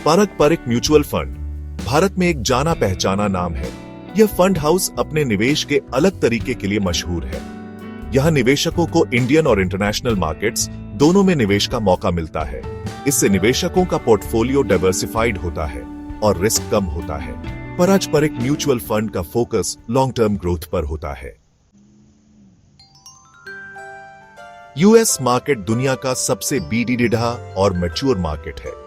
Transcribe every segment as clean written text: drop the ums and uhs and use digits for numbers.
पारंपरिक mutual fund Bharat में एक जाना पहचाना नाम है। यह फंड हाउस अपने निवेश के अलग तरीके के लिए मशहूर है। यहाँ निवेशकों को इंडियन और इंटरनेशनल मार्केट्स दोनों में निवेश का मौका मिलता है। इससे निवेशकों का पोर्टफोलियो डाइवर्सिफाइड होता है और रिस्क कम होता है। पारंपरिक म्यूचुअल फंड का फोकस लॉन्ग टर्म ग्रोथ पर होता है। यूएस मार्केट दुनिया का सबसे बीडीडीढ़ा और मैच्योर मार्केट है।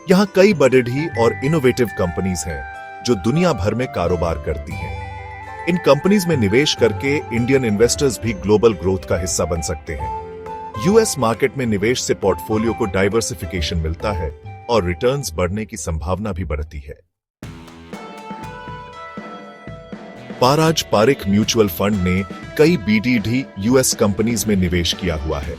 यहाँ कई बड़ी और इनोवेटिव कंपनीज हैं जो दुनिया भर में कारोबार करती हैं। इन कंपनीज में निवेश करके इंडियन इन्वेस्टर्स भी ग्लोबल ग्रोथ का हिस्सा बन सकते हैं। यूएस मार्केट में निवेश से पोर्टफोलियो को डाइवर्सिफिकेशन मिलता है और रिटर्न्स बढ़ने की संभावना भी बढ़ती है। पारंपरिक म्यूचुअल फंड ने कई बीडीडी यूएस कंपनीज में निवेश किया हुआ है।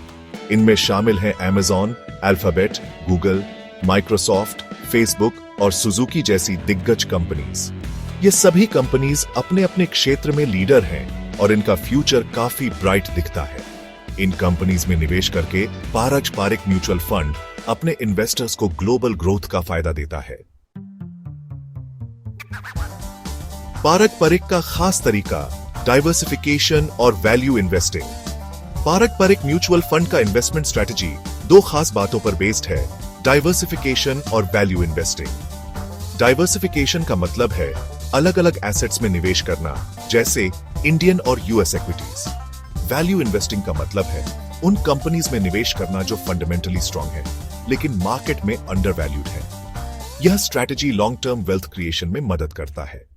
इनमें शामिल हैं Amazon, alphabet, Google, Microsoft, Facebook और सुजुकी जैसी दिग्गज कंपनीज। ये सभी कंपनीज अपने अपने क्षेत्र में लीडर हैं और इनका फ्यूचर काफी ब्राइट दिखता है। इन कंपनीज में निवेश करके पारंपरिक म्यूचुअल फंड अपने इन्वेस्टर्स को ग्लोबल ग्रोथ का फायदा देता है। पारंपरिक का खास तरीका डाइवर्सिफिकेशन और वैल्यू इन्वेस्टिंग। पारंपरिक म्यूचुअल फंड का इन्वेस्टमेंट स्ट्रेटजी दो खास बातों पर बेस्ड है, डाइवर्सिफिकेशन और वैल्यू इन्वेस्टिंग। डाइवर्सिफिकेशन का मतलब है अलग अलग एसेट्स में निवेश करना, जैसे इंडियन और यूएस इक्विटीज। वैल्यू इन्वेस्टिंग का मतलब है उन कंपनीज में निवेश करना जो फंडामेंटली स्ट्रांग है लेकिन मार्केट में अंडर वैल्यूड है। यह strategy long term wealth creation में मदद करता है।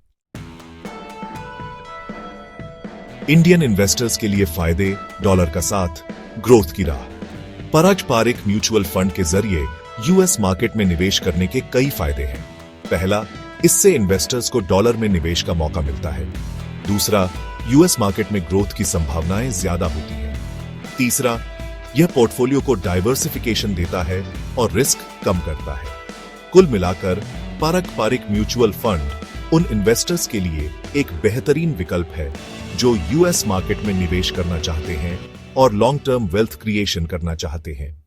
इंडियन इन्वेस्टर्स के लिए फायदे डॉलर का साथ ग्रोथ की राह। पारंपरिक म्यूचुअल फंड के जरिए यूएस मार्केट में निवेश करने के कई फायदे हैं। पहला, इससे इन्वेस्टर्स को डॉलर में निवेश का मौका मिलता है। दूसरा, यूएस मार्केट में ग्रोथ की संभावनाएं ज्यादा होती हैं। तीसरा, यह पोर्टफोलियो को डाइवर्सिफिकेशन देता है और रिस्क कम करता है। कुल मिलाकर पारंपरिक म्यूचुअल फंड उन इन्वेस्टर्स के लिए एक बेहतरीन विकल्प है जो यूएस मार्केट में निवेश करना चाहते हैं और लॉन्ग टर्म वेल्थ क्रिएशन करना चाहते हैं।